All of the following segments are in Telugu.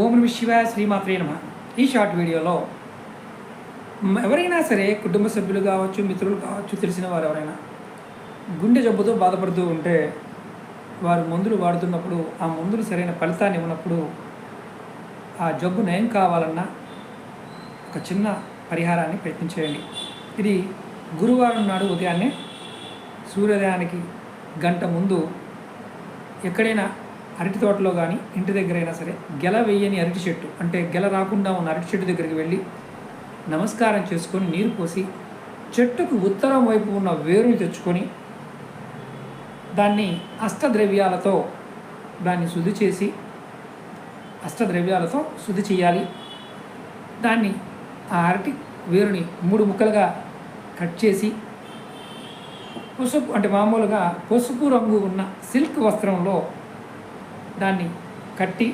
ఓం నమః శివాయ, శ్రీమాత్రే నమః. ఈ షార్ట్ వీడియోలో ఎవరైనా సరే కుటుంబ సభ్యులు కావచ్చు, మిత్రులు కావచ్చు, తెలిసిన వారు ఎవరైనా గుండె జబ్బుతో బాధపడుతూ ఉంటే వారు మందులు వాడుతున్నప్పుడు ఆ మందులు సరైన ఫలితాన్ని ఇవ్వనప్పుడు ఆ జబ్బు నయం కావాలన్నా ఒక చిన్న పరిహారాన్ని ప్రయత్నించేయండి. ఇది గురువారం నాడు ఉదయాన్నే సూర్యోదయానికి గంట ముందు ఎక్కడైనా అరటి తోటలో కానీ ఇంటి దగ్గరైనా సరే గెల వేయని అరటి చెట్టు, అంటే గెల రాకుండా ఉన్న అరటి చెట్టు దగ్గరికి వెళ్ళి నమస్కారం చేసుకొని నీరు పోసి చెట్టుకు ఉత్తరం వైపు ఉన్న వేరుని తెచ్చుకొని దాన్ని అష్టద్రవ్యాలతో దాన్ని శుద్ధి చేసి అష్టద్రవ్యాలతో శుద్ధి చేయాలి. దాన్ని ఆ అరటి వేరుని 3 ముక్కలుగా కట్ చేసి పసుపు, అంటే మామూలుగా పసుపు రంగు ఉన్న సిల్క్ వస్త్రంలో దాన్ని కట్టి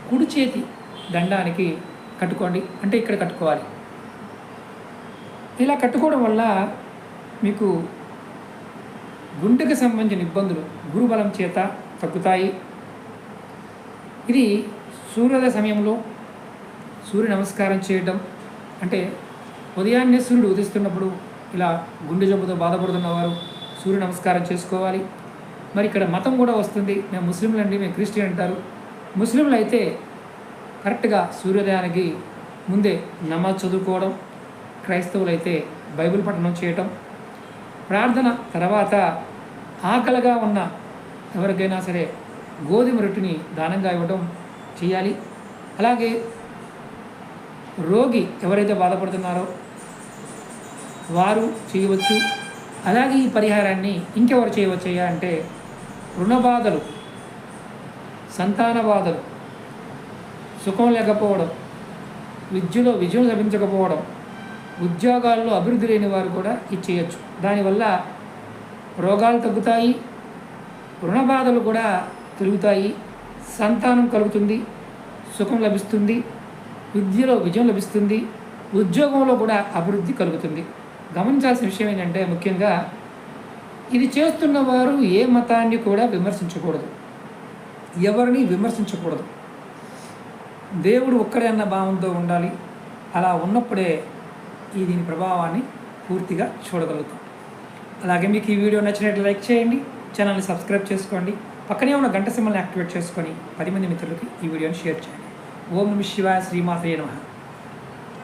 కుడి చేతి దండానికి కట్టుకోండి. అంటే ఇక్కడ కట్టుకోవాలి. ఇలా కట్టుకోవడం వల్ల మీకు గుండెకు సంబంధించిన ఇబ్బందులు గురుబలం చేత తగ్గుతాయి. ఇది సూర్యోదయ సమయంలో సూర్య నమస్కారం చేయడం, అంటే ఉదయాన్నే సూర్యుడు ఉదయిస్తున్నప్పుడు ఇలా గుండె జబ్బుతో బాధపడుతున్న వారు సూర్య నమస్కారం చేసుకోవాలి. మరి ఇక్కడ మతం కూడా వస్తుంది. మేము ముస్లింలు అండి, మేము క్రిస్టియన్ అంటారు. ముస్లింలు అయితే కరెక్ట్గా సూర్యోదయానికి ముందే నమాజ్ చదువుకోవడం, క్రైస్తవులు అయితే బైబిల్ పఠనం చేయటం, ప్రార్థన తర్వాత ఆకలిగా ఉన్న ఎవరికైనా సరే గోధుమ రొట్టెని దానంగా ఇవ్వడం చేయాలి. అలాగే రోగి ఎవరైతే బాధపడుతున్నారో వారు చేయవచ్చు. అలాగే ఈ పరిహారాన్ని ఇంకెవరు చేయవచ్చయ్యా అంటే రుణ బాధలు, సంతాన బాధలు, సుఖం లేకపోవడం, విద్యలో విజయం లభించకపోవడం, ఉద్యోగాల్లో అభివృద్ధి లేని వారు కూడా ఇది చేయొచ్చు. దానివల్ల రోగాలు తగ్గుతాయి, రుణ బాధలు కూడా తొలుగుతాయి, సంతానం కలుగుతుంది, సుఖం లభిస్తుంది, విద్యలో విజయం లభిస్తుంది, ఉద్యోగంలో కూడా అభివృద్ధి కలుగుతుంది. గమనించాల్సిన విషయం ఏంటంటే ముఖ్యంగా ఇది చేస్తున్న వారు ఏ మతాన్ని కూడా విమర్శించకూడదు, ఎవరిని విమర్శించకూడదు. దేవుడు ఒక్కడే అన్న భావంతో ఉండాలి. అలా ఉన్నప్పుడే దీని ప్రభావాన్ని పూర్తిగా చూడగలుగుతాం. అలాగే మీకు ఈ వీడియో నచ్చినట్లు లైక్ చేయండి, ఛానల్ని సబ్స్క్రైబ్ చేసుకోండి, పక్కనే ఉన్న గంట సింబల్ని యాక్టివేట్ చేసుకొని 10 మంది మిత్రులకి ఈ వీడియోని షేర్ చేయండి. ఓం నమః శివాయ, శ్రీమాత్రే నమః.